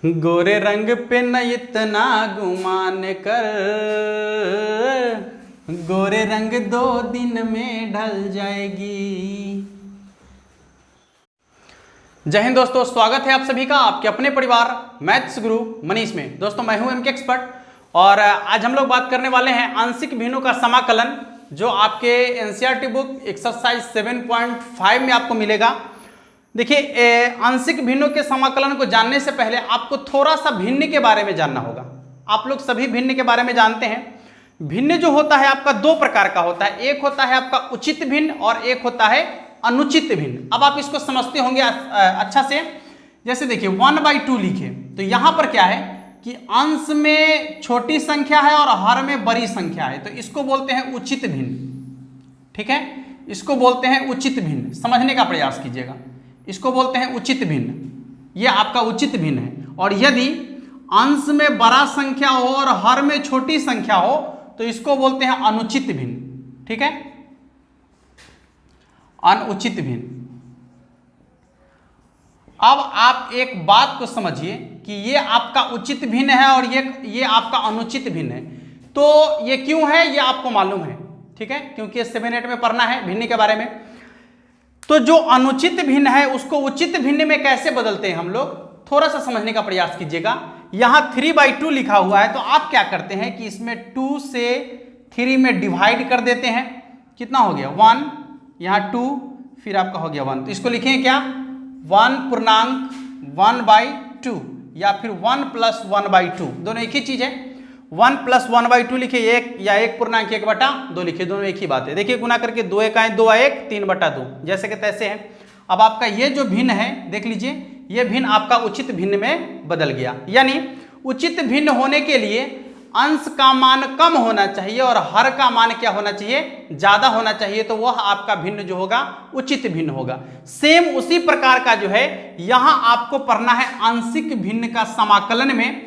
गोरे रंग पे न इतना गुमान कर, गोरे रंग 2 दिन में ढल जाएगी। जय हिंद दोस्तों, स्वागत है आप सभी का आपके अपने परिवार मैथ्स गुरु मनीष में। दोस्तों मैं हूं एमके एक्सपर्ट और आज हम लोग बात करने वाले हैं आंशिक भिन्नों का समाकलन, जो आपके एनसीईआरटी बुक एक्सरसाइज 7.5 में आपको मिलेगा। देखिए, आंशिक भिन्नों के समाकलन को जानने से पहले आपको थोड़ा सा भिन्न के बारे में जानना होगा। आप लोग सभी भिन्न के बारे में जानते हैं। भिन्न जो होता है आपका 2 प्रकार का होता है, एक होता है आपका उचित भिन्न और एक होता है अनुचित भिन्न। अब आप इसको समझते होंगे अच्छा से। जैसे देखिए 1/2 लिखे तो यहां पर क्या है कि अंश में छोटी संख्या है और हर में बड़ी संख्या है, तो इसको बोलते हैं उचित भिन्न। ठीक है, इसको बोलते हैं उचित भिन्न। समझने का प्रयास कीजिएगा, इसको बोलते हैं उचित भिन्न। यह आपका उचित भिन्न है। और यदि अंश में बड़ा संख्या हो और हर में छोटी संख्या हो तो इसको बोलते हैं अनुचित भिन्न। ठीक है, अनुचित भिन्न। अब आप एक बात को समझिए कि ये आपका उचित भिन्न है और ये आपका अनुचित भिन्न है। तो ये क्यों है ये आपको मालूम है, ठीक है, क्योंकि 7-8 में पढ़ना है भिन्न के बारे में। तो जो अनुचित भिन्न है उसको उचित भिन्न में कैसे बदलते हैं हम लोग, थोड़ा सा समझने का प्रयास कीजिएगा। यहां 3/2 लिखा हुआ है तो आप क्या करते हैं कि इसमें 2 से 3 में डिवाइड कर देते हैं। कितना हो गया 1, यहां 2, फिर आपका हो गया 1। तो इसको लिखेंगे क्या 1 पूर्णांक 1/2 या फिर 1 + 1/2, दोनों एक ही चीज है। 1 + 1/2 लिखे 1 या 1 पूर्णांक 1/2 लिखे, दोनों एक ही बात है। देखिए गुना करके 2 × 1 = 2 × 1 3/2, जैसे कि तैसे है। अब आपका ये जो भिन्न है देख लीजिए, ये भिन्न आपका उचित भिन्न में बदल गया। यानी उचित भिन्न होने के लिए अंश का मान कम होना चाहिए और हर का मान क्या होना चाहिए, ज्यादा होना चाहिए, तो वह आपका भिन्न जो होगा उचित भिन्न होगा। सेम उसी प्रकार का जो है यहां आपको पढ़ना है आंशिक भिन्न का समाकलन में।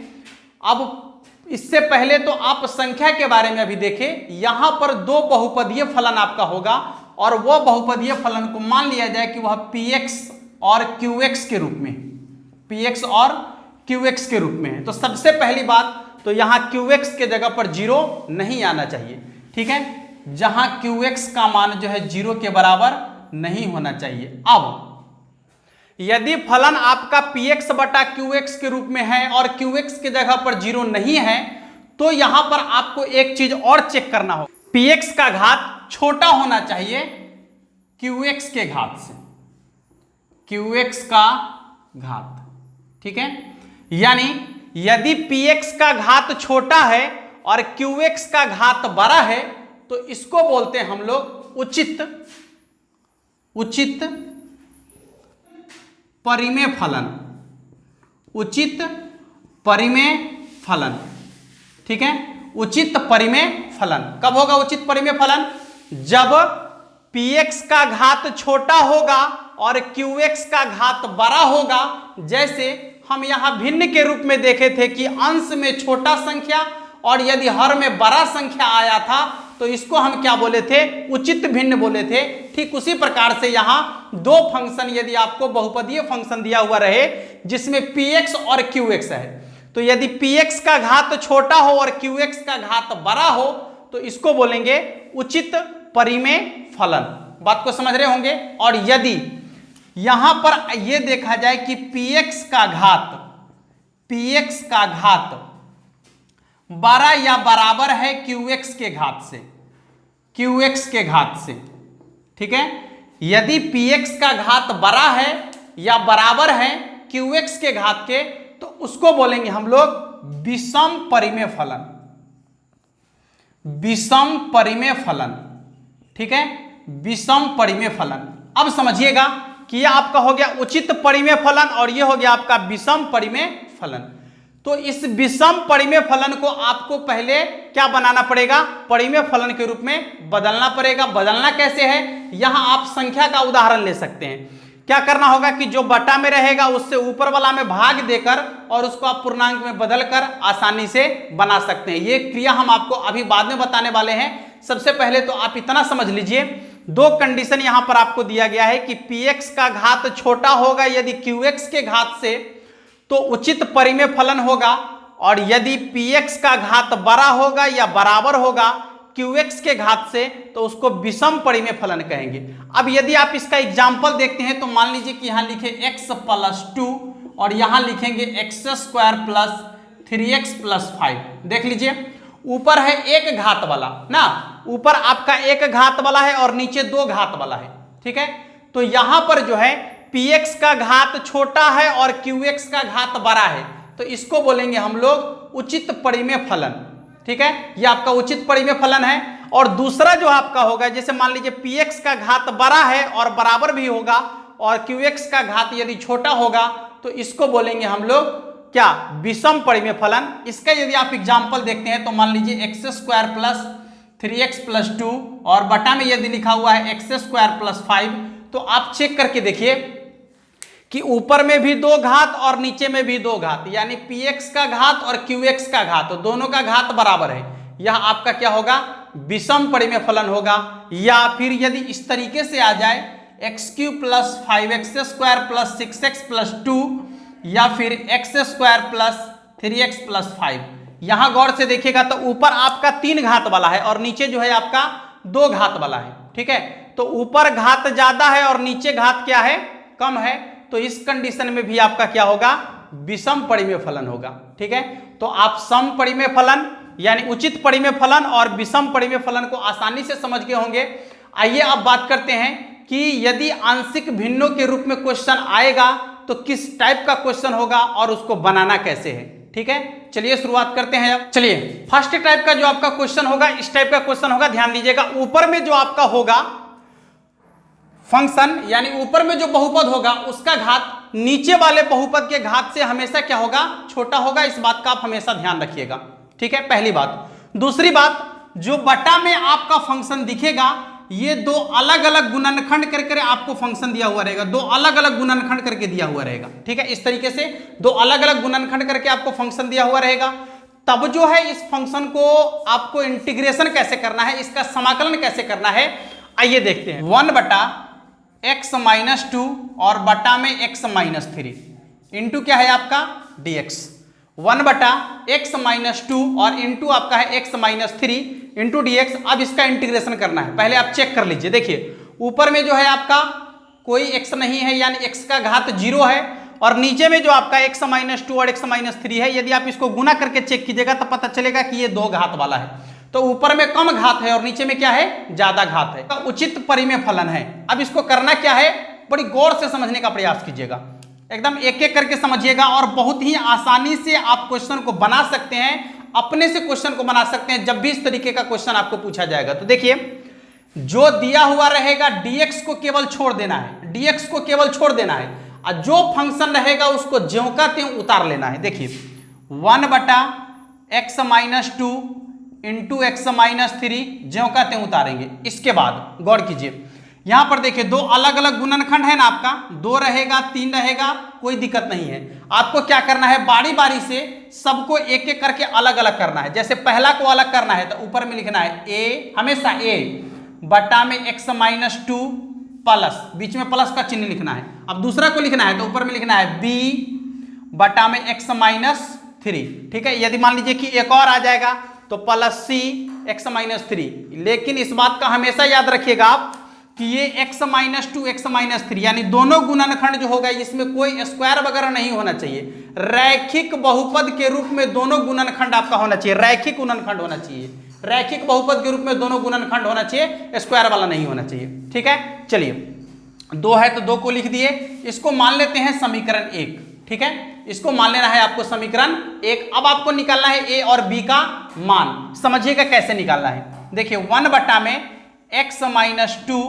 अब इससे पहले तो आप संख्या के बारे में अभी देखें। यहां पर 2 बहुपदीय फलन आपका होगा और वह बहुपदीय फलन को मान लिया जाए कि वह px और qx के रूप में, px और qx के रूप में है। तो सबसे पहली बात तो यहां qx के जगह पर 0 नहीं आना चाहिए। ठीक है, जहां qx का मान जो है 0 के बराबर नहीं होना चाहिए। अब यदि फलन आपका px/qx के रूप में है और qx के जगह पर 0 नहीं है तो यहां पर आपको एक चीज और चेक करना हो, px का घात छोटा होना चाहिए qx के घात से, qx का घात। ठीक है, यानी यदि px का घात छोटा है और qx का घात बड़ा है तो इसको बोलते हैं हम लोग उचित परिमेय फलन, उचित परिमेय फलन। ठीक है, उचित परिमेय फलन कब होगा उचित परिमेय फलन, जब px का घात छोटा होगा और qx का घात बड़ा होगा। जैसे हम यहां भिन्न के रूप में देखे थे कि अंश में छोटा संख्या और यदि हर में बड़ा संख्या आया था तो इसको हम क्या बोले थे, उचित भिन्न बोले थे। ठीक उसी प्रकार से यहां 2 फंक्शन, यदि आपको बहुपदीय फंक्शन दिया हुआ रहे जिसमें px और qx है, तो यदि px का घात छोटा हो और qx का घात बड़ा हो तो इसको बोलेंगे उचित परिमेय फलन। बात को समझ रहे होंगे। और यदि यहां पर यह देखा जाए कि px का घात बड़ा या बराबर है qx के घात से, qx के घात से। ठीक है, यदि px का घात बड़ा है या बराबर है qx के घात के तो उसको बोलेंगे हम लोग विषम परिमेय फलन, विषम परिमेय फलन। ठीक है, विषम परिमेय फलन। अब समझिएगा कि यह आपका हो गया उचित परिमेय फलन और यह हो गया आपका विषम परिमेय फलन। तो इस विषम परिमेय फलन को आपको पहले क्या बनाना पड़ेगा, परिमेय फलन के रूप में बदलना पड़ेगा। बदलना कैसे है, यहां आप संख्या का उदाहरण ले सकते हैं। क्या करना होगा कि जो बटा में रहेगा उससे ऊपर वाला में भाग देकर और उसको आप पूर्णांक में बदलकर आसानी से बना सकते हैं। ये क्रिया हम आपको अभी बाद में बताने वाले हैं। सबसे पहले तो आप इतना समझ लीजिए, 2 कंडीशन यहां पर आपको दिया गया है कि px का घात छोटा होगा यदि qx के घात से, तो उचित परिमेय फलन होगा, और यदि px का घात बड़ा होगा या बराबर होगा qx के घात से तो उसको विषम परिमेय फलन कहेंगे। अब यदि आप इसका एग्जाम्पल देखते हैं तो मान लीजिए कि यहां लिखे x प्लस 2 और यहां लिखेंगे x square plus 3x plus 5। देख लीजिए ऊपर है एक घात वाला ना, ऊपर आपका एक घात वाला है और नीचे दो घात वाला है, ठीक है। तो यहां पर जो है px का घात छोटा है और qx का घात बड़ा है, तो इसको बोलेंगे हम लोग उचित परिमेय फलन, ठीक है। ये आपका उचित परिमेय फलन है। और दूसरा जो आपका होगा, जैसे मान लीजिए px का घात बड़ा है और बराबर भी होगा और qx का घात यदि छोटा होगा तो इसको बोलेंगे हम लोग क्या, विषम परिमेय फलन। इसका यदि आप एग्जाम्पल देखते हैं तो मान लीजिए x square plus 3x plus 2 और बटा में यदि लिखा हुआ है एक्स स्क्वायर प्लस 5, तो आप चेक करके देखिए कि ऊपर में भी दो घात और नीचे में भी दो घात, यानी px का घात और qx का घात, तो दोनों का घात बराबर है। यह आपका क्या होगा, विषम परिमेय फलन होगा। या फिर यदि इस तरीके से आ जाए x³ plus 5x square plus 6x plus 2 या फिर x square plus 3x plus 5, यहां गौर से देखिएगा तो ऊपर आपका 3 घात वाला है और नीचे जो है आपका 2 घात वाला है, ठीक है। तो ऊपर घात ज्यादा है और नीचे घात क्या है, कम है, तो इस कंडीशन में भी आपका क्या होगा, विषम परिमेय फलन होगा, ठीक है। तो आप सम परिमेय फलन यानी उचित परिमेय फलन और विषम परिमेय फलन को आसानी से समझ गए होंगे। आइए अब बात करते हैं कि यदि आंशिक भिन्नों के रूप में क्वेश्चन आएगा तो किस टाइप का क्वेश्चन होगा और उसको बनाना कैसे है, ठीक है। चलिए शुरुआत करते हैं। अब चलिए फर्स्ट टाइप का जो आपका क्वेश्चन होगा, इस टाइप का क्वेश्चन होगा, ध्यान दीजिएगा। ऊपर में जो आपका होगा फंक्शन, यानी ऊपर में जो बहुपद होगा उसका घात नीचे वाले बहुपद के घात से हमेशा क्या होगा, छोटा होगा। इस बात का आप हमेशा ध्यान रखिएगा, ठीक है, पहली बात। दूसरी बात, जो बटा में आपका फंक्शन दिखेगा ये दो अलग अलग गुणनखंड करके आपको फंक्शन दिया हुआ रहेगा, दो अलग अलग गुणनखंड करके दिया हुआ रहेगा, ठीक है। इस तरीके से दो अलग अलग गुणनखंड करके आपको फंक्शन दिया हुआ रहेगा। तब जो है इस फंक्शन को आपको इंटीग्रेशन कैसे करना है, इसका समाकलन कैसे करना है, आइए देखते हैं। 1 बटा x माइनस 2 और बटा में x माइनस 3 इंटू क्या है आपका dx। 1 बटा x माइनस 2 और इंटू आपका है x माइनस 3 इंटू dx। अब इसका इंटीग्रेशन करना है, पहले आप चेक कर लीजिए। देखिए ऊपर में जो है आपका कोई x नहीं है, यानी x का घात 0 है, और नीचे में जो आपका x माइनस 2 और x माइनस 3 है, यदि आप इसको गुना करके चेक कीजिएगा तो पता चलेगा कि ये 2 घात वाला है। तो ऊपर में कम घात है और नीचे में क्या है, ज्यादा घात है, तो उचित परिमेय फलन है। अब इसको करना क्या है, बड़ी गौर से समझने का प्रयास कीजिएगा, एकदम एक एक करके समझिएगा और बहुत ही आसानी से आप क्वेश्चन को बना सकते हैं, अपने से क्वेश्चन को बना सकते हैं जब भी इस तरीके का क्वेश्चन आपको पूछा जाएगा। तो देखिए जो दिया हुआ रहेगा dx को केवल छोड़ देना है, dx को केवल छोड़ देना है, और जो फंक्शन रहेगा उसको ज्यों का त्यों उतार लेना है। देखिए 1 बटा x minus 2 into x minus 3 ज्यों का त्यों उतारेंगे। इसके बाद गौर कीजिए, यहां पर देखिए दो अलग अलग गुणनखंड है ना, आपका 2 रहेगा 3 रहेगा, कोई दिक्कत नहीं है। आपको क्या करना है, बारी बारी से सबको एक एक करके अलग अलग करना है। जैसे पहला को अलग करना है तो ऊपर में लिखना है a, हमेशा a बटा में x माइनस 2 प्लस, बीच में प्लस का चिन्ह लिखना है। अब दूसरा को लिखना है तो ऊपर में लिखना है b बटा में x माइनस 3, ठीक है। यदि मान लीजिए कि एक और आ जाएगा तो प्लस c x माइनस 3, लेकिन इस बात का हमेशा याद रखिएगा आप कि ये x माइनस 2 x माइनस 3 यानी दोनों गुणनखंड जो होगा इसमें कोई स्क्वायर वगैरह नहीं होना चाहिए। रैखिक बहुपद के रूप में दोनों गुणनखंड आपका होना चाहिए, रैखिक गुणनखंड होना चाहिए, रैखिक बहुपद के रूप में दोनों गुणनखंड होना चाहिए, स्क्वायर वाला नहीं होना चाहिए, ठीक है। चलिए 2 है तो 2 को लिख दिए, इसको मान लेते हैं समीकरण 1, ठीक है। इसको मान लेना है आपको समीकरण 1। अब आपको निकालना है a और b का मान, समझिएगा कैसे निकालना है। देखिए 1 बटा में x minus 2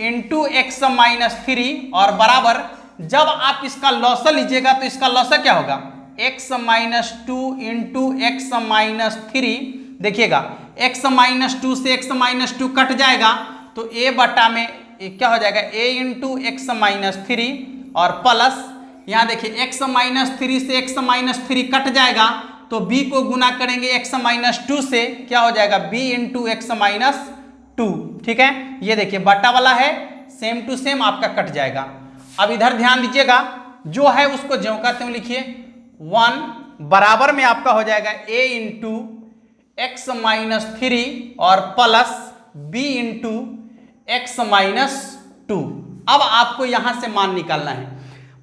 into x minus 3 और बराबर, जब आप इसका लॉसा लीजिएगा तो इसका लॉसा क्या होगा, x minus 2 into x minus 3। देखिएगा x माइनस 2 से x माइनस 2 कट जाएगा तो a बटा में क्या हो जाएगा, a इंटू एक्स माइनस 3 और प्लस, यहाँ देखिए x माइनस 3 से x माइनस 3 कट जाएगा तो b को गुना करेंगे x माइनस 2 से, क्या हो जाएगा b इंटू एक्स माइनस 2, ठीक है। ये देखिए बटा वाला है, सेम टू सेम आपका कट जाएगा। अब इधर ध्यान दीजिएगा, जो है उसको ज्यों का त्यों लिखिए। 1 बराबर में आपका हो जाएगा a इंटू एक्स माइनस 3 और plus b into x minus 2। अब आपको यहां से मान निकालना है।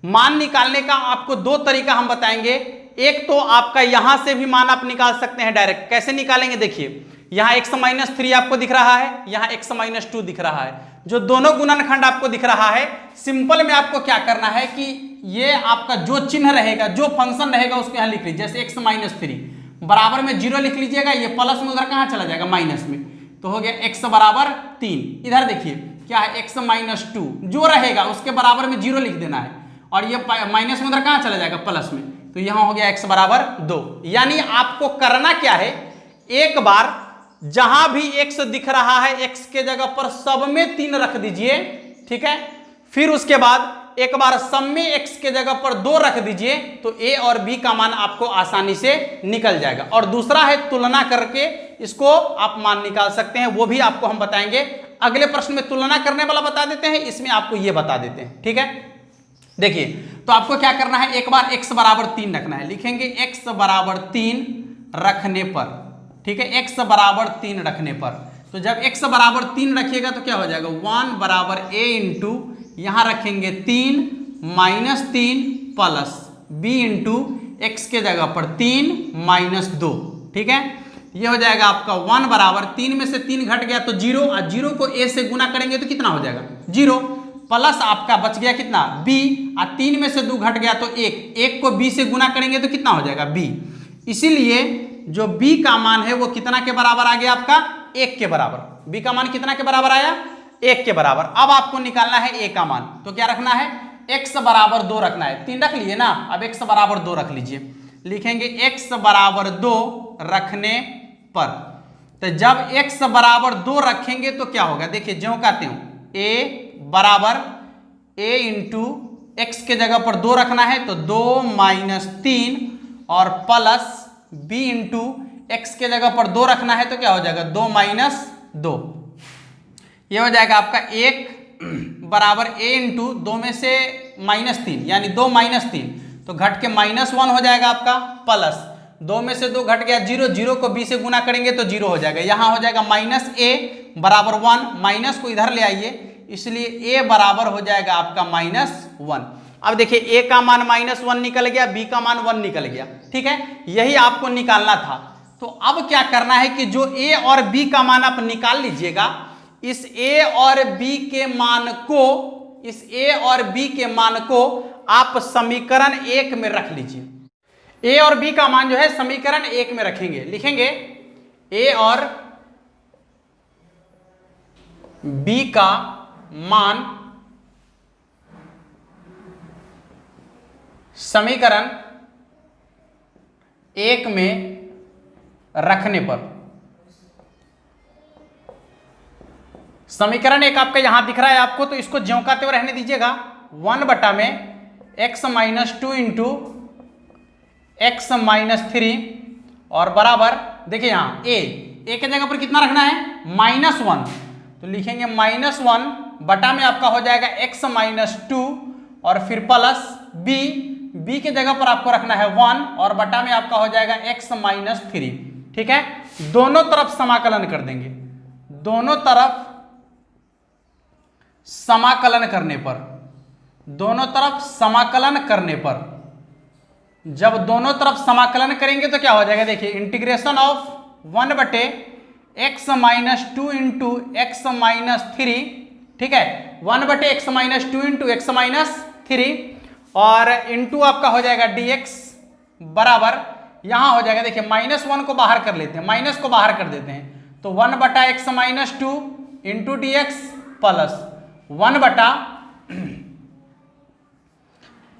मान निकालने का आपको दो तरीका हम बताएंगे। एक तो आपका यहां से भी मान आप निकाल सकते हैं डायरेक्ट। कैसे निकालेंगे देखिए, यहां x माइनस 3 आपको दिख रहा है, यहां x माइनस 2 दिख रहा है। जो दोनों गुणनखंड आपको दिख रहा है, सिंपल में आपको क्या करना है कि ये आपका जो चिन्ह रहेगा, जो फंक्शन रहेगा उसको यहां लिख लीजिए। जैसे x माइनस 3 बराबर में 0 लिख लीजिएगा, ये प्लस में उधर कहां चला जाएगा, माइनस में, तो हो गया x बराबर 3। इधर देखिए क्या है, x माइनस 2 जो रहेगा उसके बराबर में 0 लिख देना है, और ये माइनस में उधर कहां चला जाएगा, प्लस में, तो यहां हो गया x बराबर 2। यानी आपको करना क्या है, एक बार जहां भी x दिख रहा है x के जगह पर सब में 3 रख दीजिए, ठीक है। फिर उसके बाद एक बार सब में x के जगह पर 2 रख दीजिए, तो a और b का मान आपको आसानी से निकल जाएगा। और दूसरा है तुलना करके इसको आप मान निकाल सकते हैं, वो भी आपको हम बताएंगे। अगले प्रश्न में तुलना करने वाला बता देते हैं, इसमें आपको ये बता देते हैं, ठीक है। देखिए तो आपको क्या करना है, एक बार x बराबर 3 रखना है। लिखेंगे x बराबर 3 रखने पर, ठीक है, x बराबर 3 रखने पर। तो जब x बराबर 3 रखिएगा तो क्या हो जाएगा, 1 बराबर a इंटू यहां रखेंगे 3 minus 3 plus b into x के जगह पर 3 माइनस 2, ठीक है। ये हो जाएगा आपका 1 बराबर 3 में से 3 घट गया तो 0, और 0 को a से गुना करेंगे तो कितना हो जाएगा, 0, प्लस आपका बच गया कितना, b, और 3 में से 2 घट गया तो 1 को b से गुना करेंगे तो कितना हो जाएगा, b। इसीलिए जो b का मान है वो कितना के बराबर आ गया आपका, 1 के बराबर। b का मान कितना के बराबर आया, 1 के बराबर। अब आपको निकालना है a का मान, तो क्या रखना है, x बराबर 2 रखना है। 3 रख लिए ना, अब x बराबर 2 रख लीजिए। लिखेंगे x बराबर 2 रखने पर, तो जब x बराबर 2 रखेंगे तो क्या होगा, देखिए ज्यों कहते हो, a बराबर a इंटू एक्स के जगह पर 2 रखना है तो 2 माइनस 3 और प्लस b इंटू एक्स के जगह पर 2 रखना है तो क्या हो जाएगा, 2 माइनस 2। ये हो जाएगा आपका 1 बराबर a इंटू 2 में से माइनस 3 यानी 2 माइनस 3, तो घट के माइनस 1 हो जाएगा आपका, प्लस 2 में से 2 घट गया 0, 0 को b से गुना करेंगे तो 0 हो जाएगा। यहाँ हो जाएगा माइनस a बराबर 1, माइनस को इधर ले आइए, इसलिए a बराबर हो जाएगा आपका -1। अब देखिए a का मान -1 निकल गया, b का मान 1 निकल गया, ठीक है। यही आपको निकालना था। तो अब क्या करना है कि जो a और b का मान आप निकाल लीजिएगा, इस a और b के मान को, इस a और b के मान को आप समीकरण 1 में रख लीजिए। a और b का मान जो है समीकरण 1 में रखेंगे। लिखेंगे a और b का मान समीकरण 1 में रखने पर, समीकरण 1 आपका यहां दिख रहा है आपको, तो इसको ज्यों का त्यों रहने दीजिएगा। 1 बटा में x minus 2 into x minus 3 और बराबर, देखिए यहां a के जगह पर कितना रखना है, -1, तो लिखेंगे -1 बटा में आपका हो जाएगा x माइनस 2 और फिर प्लस b के जगह पर आपको रखना है 1 और बटा में आपका हो जाएगा x माइनस 3, ठीक है। दोनों तरफ समाकलन कर देंगे। दोनों तरफ समाकलन करने पर, दोनों तरफ समाकलन करने पर, जब दोनों तरफ समाकलन करेंगे तो क्या हो जाएगा, देखिए इंटीग्रेशन ऑफ 1 बटे x minus 2 into x minus 3, ठीक है, 1 बटे x minus 2 into x minus 3 और इंटू आपका हो जाएगा dx बराबर, यहां हो जाएगा, देखिए -1 को बाहर कर लेते हैं, माइनस को बाहर कर देते हैं, तो 1 बटा x minus 2 into dx plus 1 बटा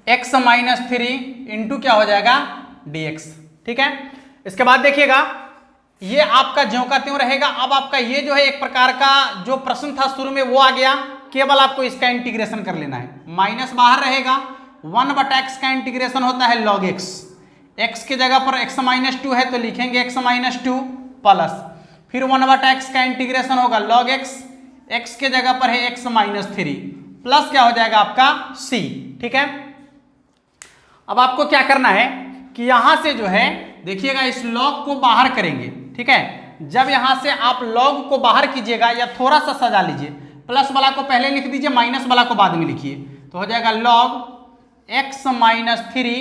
एक्स माइनस 3 इंटू क्या हो जाएगा, dx, ठीक है। इसके बाद देखिएगा ये आपका ज्यों का त्यों रहेगा। अब आपका ये जो है एक प्रकार का जो प्रश्न था शुरू में वो आ गया, केवल आपको इसका इंटीग्रेशन कर लेना है। माइनस बाहर रहेगा, 1 बटा एक्स का इंटीग्रेशन होता है log x, x के जगह पर x माइनस 2 है तो लिखेंगे x माइनस 2 प्लस फिर 1 बटा एक्स का इंटीग्रेशन होगा log x, x के जगह पर है x माइनस 3 प्लस क्या हो जाएगा आपका c, ठीक है। अब आपको क्या करना है कि यहां से जो है देखिएगा इस लॉग को बाहर करेंगे, ठीक है। जब यहां से आप लॉग को बाहर कीजिएगा या थोड़ा सा सजा लीजिए, प्लस वाला को पहले लिख दीजिए, माइनस वाला को बाद में लिखिए, तो हो जाएगा log x minus 3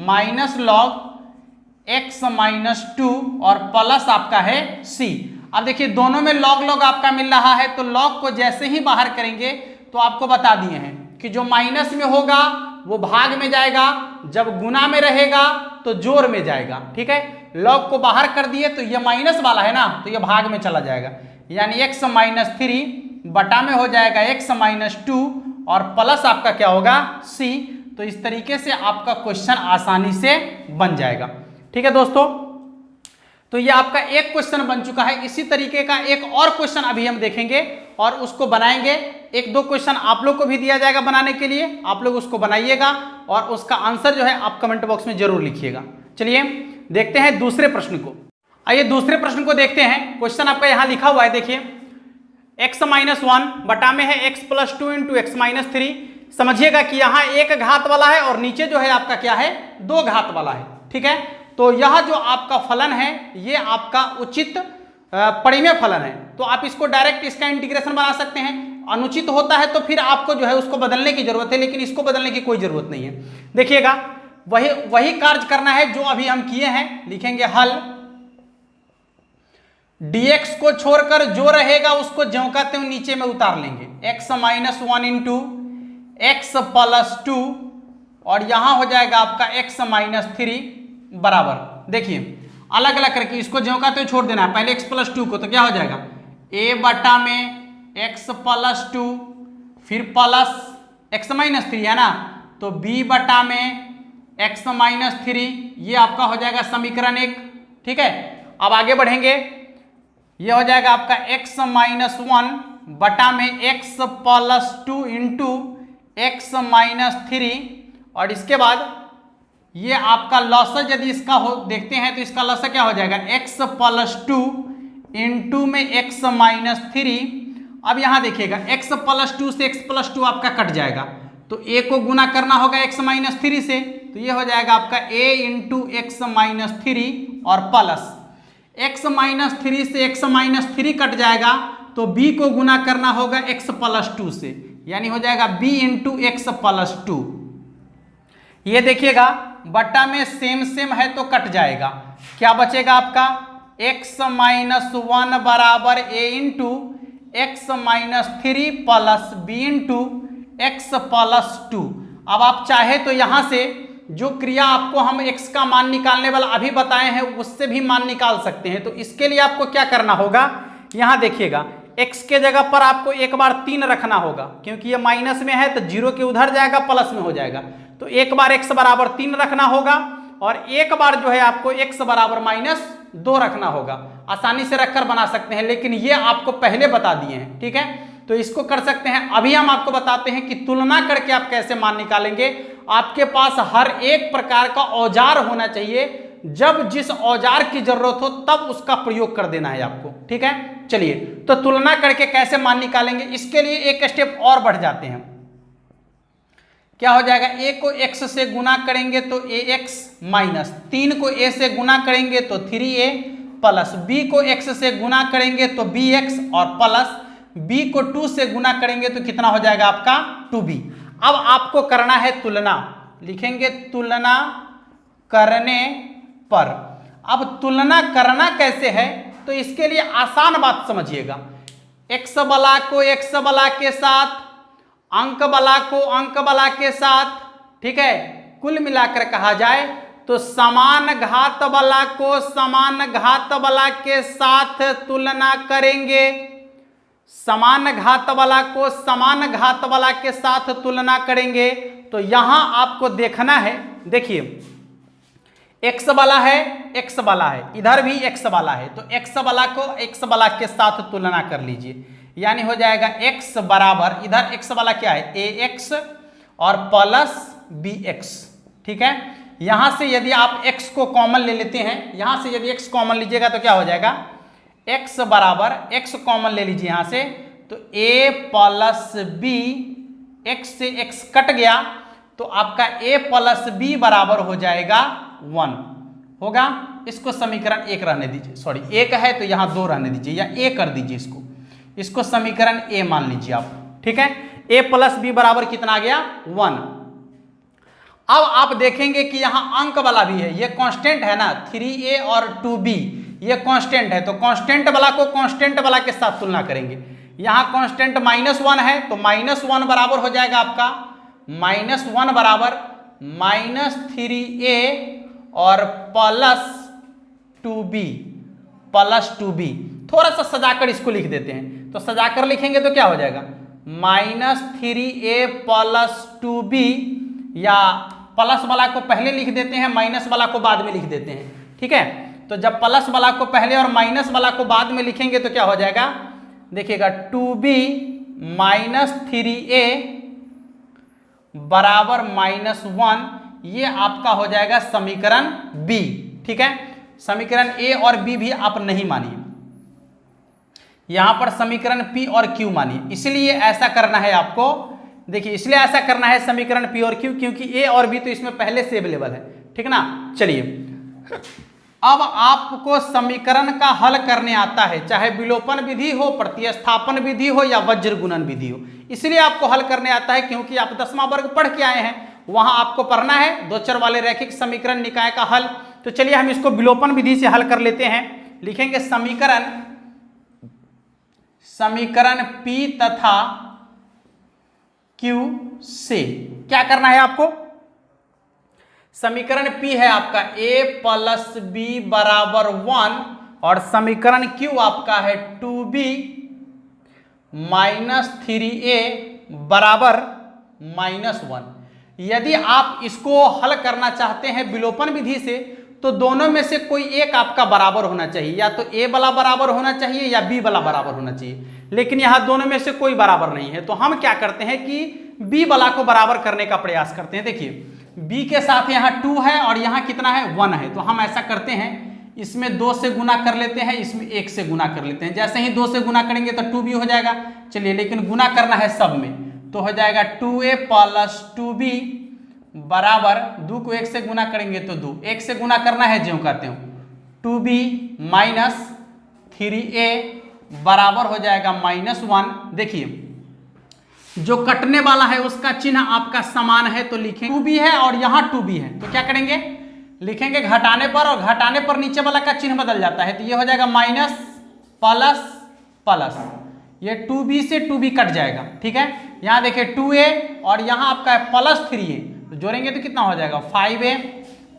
minus log x minus 2 और प्लस आपका है c। अब देखिए दोनों में लॉग लॉग आपका मिल रहा है, तो लॉग को जैसे ही बाहर करेंगे तो आपको बता दिए हैं कि जो माइनस में होगा वो भाग में जाएगा, जब गुना में रहेगा तो जोड़ में जाएगा, ठीक है। लॉग को बाहर कर दिए तो ये माइनस वाला है ना, तो ये भाग में चला जाएगा, यानी x माइनस 3 बटा में हो जाएगा x माइनस 2 और प्लस आपका क्या होगा c। तो इस तरीके से आपका क्वेश्चन आसानी से बन जाएगा, ठीक है दोस्तों। तो ये आपका एक क्वेश्चन बन चुका है। इसी तरीके का एक और क्वेश्चन अभी हम देखेंगे और उसको बनाएंगे। एक दो क्वेश्चन आप लोग को भी दिया जाएगा बनाने के लिए, आप लोग उसको बनाइएगा और उसका आंसर जो है आप कमेंट बॉक्स में जरूर लिखिएगा। चलिए देखते हैं दूसरे प्रश्न को। आइए दूसरे प्रश्न को देखते हैं। क्वेश्चन आपका यहाँ लिखा हुआ है, देखिए x माइनस 1 बटा में है x plus 2 into x minus 3। समझिएगा कि यहाँ एक घात वाला है और नीचे जो है आपका क्या है, दो घात वाला है, ठीक है। तो यह जो आपका फलन है ये आपका उचित परिमेय फलन है, तो आप इसको डायरेक्ट इसका इंटीग्रेशन बना सकते हैं। अनुचित होता है तो फिर आपको जो है उसको बदलने की जरूरत है, लेकिन इसको बदलने की कोई जरूरत नहीं है। देखिएगा वही कार्य करना है जो अभी हम किए हैं। लिखेंगे हल, dx को छोड़कर जो रहेगा उसको ज्यों का त्यों नीचे में उतार लेंगे, x minus 1 into x plus 2 और यहां हो जाएगा आपका x माइनस 3 बराबर। देखिए अलग अलग करके इसको ज्यों का त्यों छोड़ देना है। पहले x प्लस 2 को, तो क्या हो जाएगा a बटा में x प्लस 2 फिर प्लस x माइनस 3 है ना, तो b बटा में x माइनस 3, ये आपका हो जाएगा समीकरण 1, ठीक है। अब आगे बढ़ेंगे, ये हो जाएगा आपका x माइनस 1 बटा में x plus 2 into x minus 3 और इसके बाद ये आपका लॉस यदि इसका हो देखते हैं तो इसका लॉस क्या हो जाएगा x प्लस 2 इंटू में x माइनस 3। अब यहाँ देखिएगा x प्लस 2 से x प्लस 2 आपका कट जाएगा, तो a को गुना करना होगा x माइनस 3 से, तो ये हो जाएगा आपका a इंटू एक्स माइनस 3 और प्लस x माइनस 3 से x माइनस 3 कट जाएगा, तो b को गुना करना होगा x प्लस 2 से, यानी हो जाएगा b इंटू एक्स प्लस 2। ये देखिएगा बट्टा में सेम सेम है तो कट जाएगा, क्या बचेगा आपका x माइनस 1 बराबर a into x minus 3 plus b into x plus 2। अब आप चाहे तो यहां से जो क्रिया आपको हम x का मान निकालने वाला अभी बताए हैं उससे भी मान निकाल सकते हैं। तो इसके लिए आपको क्या करना होगा, यहां देखिएगा x के जगह पर आपको एक बार 3 रखना होगा, क्योंकि ये माइनस में है तो 0 के उधर जाएगा प्लस में हो जाएगा, तो एक बार x बराबर 3 रखना होगा और एक बार जो है आपको x बराबर माइनस 2 रखना होगा। आसानी से रखकर बना सकते हैं, लेकिन ये आपको पहले बता दिए हैं, ठीक है। तो इसको कर सकते हैं। अभी हम आपको बताते हैं कि तुलना करके आप कैसे मान निकालेंगे। आपके पास हर एक प्रकार का औजार होना चाहिए, जब जिस औजार की जरूरत हो तब उसका प्रयोग कर देना है आपको, ठीक है। चलिए तो तुलना करके कैसे मान निकालेंगे, इसके लिए एक स्टेप और बढ़ जाते हैं। क्या हो जाएगा, a को x से गुना करेंगे तो ax माइनस 3 को a से गुना करेंगे तो 3a प्लस b को x से गुना करेंगे तो bx और प्लस b को 2 से गुना करेंगे तो कितना हो जाएगा आपका 2b। अब आपको करना है तुलना, लिखेंगे तुलना करने पर। अब तुलना करना कैसे है, तो इसके लिए आसान बात समझिएगा। x बला को x बला के साथ, अंक बला को अंक बला के साथ, ठीक है, कुल मिलाकर कहा जाए तो समान घात बला को समान घात बला के साथ तुलना करेंगे, समान घात वाला को समान घात वाला के साथ तुलना करेंगे। तो यहां आपको देखना है, देखिए x वाला है x वाला है, इधर भी x वाला है, तो x वाला को x वाला के साथ तुलना कर लीजिए, यानी हो जाएगा x बराबर, इधर x वाला क्या है ax और प्लस bx, ठीक है। यहां से यदि आप x को कॉमन ले लेते हैं, यहां से यदि x कॉमन लीजिएगा तो क्या हो जाएगा x बराबर, x कॉमन ले लीजिए यहां से, तो a प्लस b, x से x कट गया तो आपका a प्लस b बराबर हो जाएगा 1 होगा। इसको समीकरण 1 रहने दीजिए, सॉरी 1 है तो यहाँ 2 रहने दीजिए या a कर दीजिए इसको समीकरण a मान लीजिए आप, ठीक है। a प्लस बी बराबर कितना आ गया 1। अब आप देखेंगे कि यहाँ अंक वाला भी है, ये कांस्टेंट है ना 3a और 2b, ये कांस्टेंट है, तो कांस्टेंट वाला को कांस्टेंट वाला के साथ तुलना करेंगे। यहाँ कांस्टेंट -1 है तो -1 बराबर हो जाएगा आपका -1 बराबर -3a और प्लस 2b। थोड़ा सा सजाकर इसको लिख देते हैं, तो सजाकर लिखेंगे तो क्या हो जाएगा -3a प्लस 2b, या प्लस वाला को पहले लिख देते हैं, माइनस वाला को बाद में लिख देते हैं, ठीक है। तो जब प्लस वाला को पहले और माइनस वाला को बाद में लिखेंगे तो क्या हो जाएगा, देखिएगा 2b माइनस 3a बराबर -1, ये आपका हो जाएगा समीकरण b, ठीक है। समीकरण a और b भी आप नहीं मानिए, यहां पर समीकरण p और q मानिए। इसलिए ऐसा करना है आपको, देखिए इसलिए ऐसा करना है समीकरण p और q, क्योंकि a और b तो इसमें पहले से अवेलेबल है, ठीक ना। चलिए अब आपको समीकरण का हल करने आता है, चाहे विलोपन विधि हो, प्रतिस्थापन विधि हो या वज्र गुणन विधि हो, इसलिए आपको हल करने आता है क्योंकि आप 10वां वर्ग पढ़ के आए हैं, वहां आपको पढ़ना है दो चर वाले रैखिक समीकरण निकाय का हल। तो चलिए हम इसको विलोपन विधि से हल कर लेते हैं। लिखेंगे समीकरण P तथा Q से क्या करना है आपको, समीकरण P है आपका a प्लस b बराबर 1 और समीकरण Q आपका है 2b माइनस 3a बराबर -1। यदि आप इसको हल करना चाहते हैं विलोपन विधि से तो दोनों में से कोई एक आपका बराबर होना चाहिए, या तो a वाला बराबर होना चाहिए या b वाला बराबर होना चाहिए, लेकिन यहाँ दोनों में से कोई बराबर नहीं है। तो हम क्या करते हैं कि b वाला को बराबर करने का प्रयास करते हैं। देखिए b के साथ यहाँ 2 है और यहाँ कितना है 1 है, तो हम ऐसा करते हैं इसमें 2 से गुना कर लेते हैं, इसमें 1 से गुना कर लेते हैं। जैसे ही 2 से गुना करेंगे तो 2b हो जाएगा। चलिए लेकिन गुना करना है सब में, तो हो जाएगा 2a प्लस 2b बराबर 2 को 1 से गुना करेंगे तो 2, 1 से गुना करना है ज्यों कहते हो 2b माइनस 3a बराबर हो जाएगा -1। देखिए जो कटने वाला है उसका चिन्ह आपका समान है, तो लिखेंगे 2b है और यहाँ 2b है, तो क्या करेंगे लिखेंगे घटाने पर, और घटाने पर नीचे वाला का चिन्ह बदल जाता है, तो ये हो जाएगा माइनस प्लस प्लस, ये 2b से 2b कट जाएगा, ठीक है। यहाँ देखिए 2a और यहाँ आपका है प्लस 3a, तो जोड़ेंगे तो कितना हो जाएगा 5a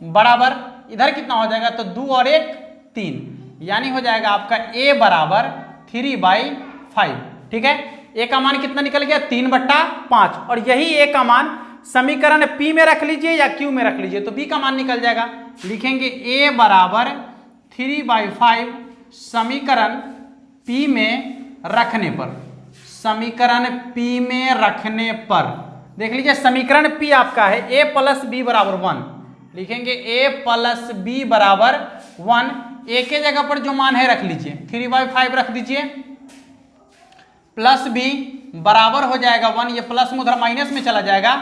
बराबर इधर कितना हो जाएगा, तो 2 और 1 3, यानी हो जाएगा आपका a बराबर 3/5, ठीक है। a का मान कितना निकल गया 3/5, और यही a का मान समीकरण P में रख लीजिए या Q में रख लीजिए तो B का मान निकल जाएगा। लिखेंगे a बराबर 3/5 समीकरण P में रखने पर, समीकरण P में रखने पर देख लीजिए समीकरण P आपका है a प्लस b बराबर 1, लिखेंगे a प्लस b बराबर 1, a के जगह पर जो मान है रख लीजिए 3/5 रख दीजिए, प्लस b बराबर हो जाएगा 1, ये प्लस में उधर माइनस में चला जाएगा,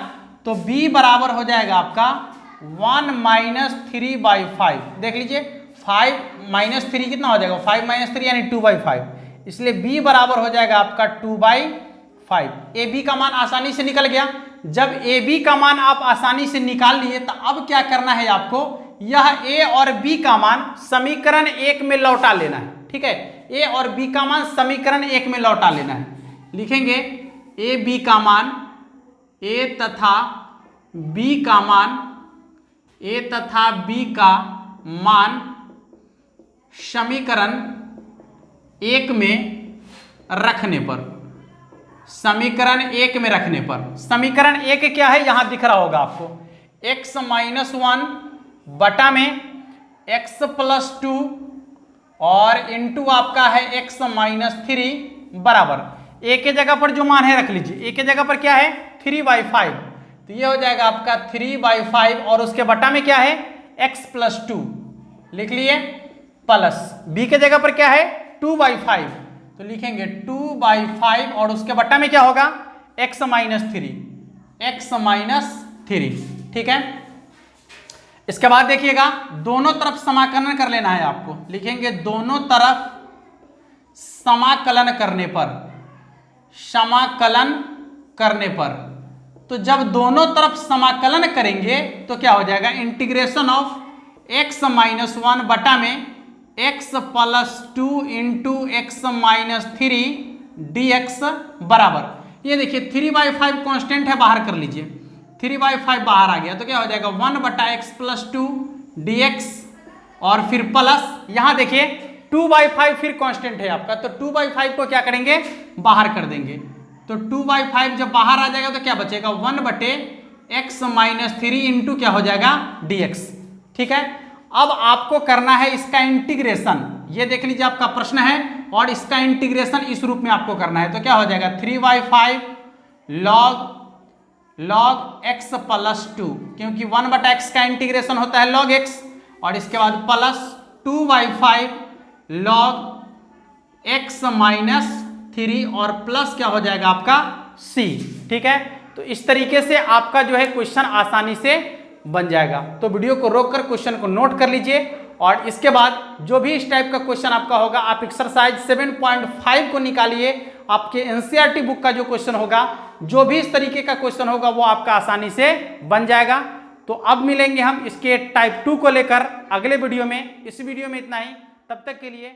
तो b बराबर हो जाएगा आपका 1 माइनस 3/5। देख लीजिए 5 माइनस 3 कितना हो जाएगा 5 माइनस 3 यानी 2/5, इसलिए b बराबर हो जाएगा आपका 2/5। ए बी का मान आसानी से निकल गया। जब ए बी का मान आप आसानी से निकाल लिए तो अब क्या करना है आपको, यह ए और बी का मान समीकरण 1 में लौटा लेना है, ठीक है। ए और बी का मान समीकरण 1 में लौटा लेना है। लिखेंगे ए बी का मान, ए तथा बी का मान, ए तथा बी का मान समीकरण 1 में रखने पर, समीकरण 1 में रखने पर, समीकरण 1 क्या है यहां दिख रहा होगा आपको, x माइनस 1 बटा में x प्लस 2 और इंटू आपका है x माइनस 3 बराबर a के जगह पर जो मान है रख लीजिए, a के जगह पर क्या है 3/5, तो ये हो जाएगा आपका 3/5 और उसके बटा में क्या है x प्लस 2 लिख लिए, प्लस b के जगह पर क्या है 2/5, तो लिखेंगे 2/5 और उसके बट्टा में क्या होगा x माइनस 3, ठीक है। इसके बाद देखिएगा दोनों तरफ समाकलन कर लेना है आपको। लिखेंगे दोनों तरफ समाकलन करने पर, समाकलन करने पर, तो जब दोनों तरफ समाकलन करेंगे तो क्या हो जाएगा, इंटीग्रेशन ऑफ x माइनस 1 बटा में x plus 2 into x minus 3 dx बराबर, ये देखिए 3/5 कॉन्स्टेंट है, बाहर कर लीजिए, 3/5 बाहर आ गया तो क्या हो जाएगा 1 बटा एक्स प्लस 2 dx और फिर प्लस यहाँ देखिए 2/5 फिर कांस्टेंट है आपका, तो 2/5 को क्या करेंगे, बाहर कर देंगे, तो 2/5 जब बाहर आ जाएगा तो क्या बचेगा 1 बटे एक्स माइनस 3 इंटू क्या हो जाएगा dx। ठीक है, अब आपको करना है इसका इंटीग्रेशन, ये देख लीजिए आपका प्रश्न है, और इसका इंटीग्रेशन इस रूप में आपको करना है, तो क्या हो जाएगा 3/5 log x प्लस 2, क्योंकि 1 बटा एक्स का इंटीग्रेशन होता है log x, और इसके बाद प्लस 2/5 log x माइनस 3 और प्लस क्या हो जाएगा आपका c। ठीक है, तो इस तरीके से आपका जो है क्वेश्चन आसानी से बन जाएगा। तो वीडियो को रोककर क्वेश्चन को नोट कर लीजिए, और इसके बाद जो भी इस टाइप का क्वेश्चन आपका होगा आप एक्सरसाइज 7.5 को निकालिए, आपके एनसीईआरटी बुक का जो क्वेश्चन होगा, जो भी इस तरीके का क्वेश्चन होगा वो आपका आसानी से बन जाएगा। तो अब मिलेंगे हम इसके टाइप 2 को लेकर अगले वीडियो में। इस वीडियो में इतना ही, तब तक के लिए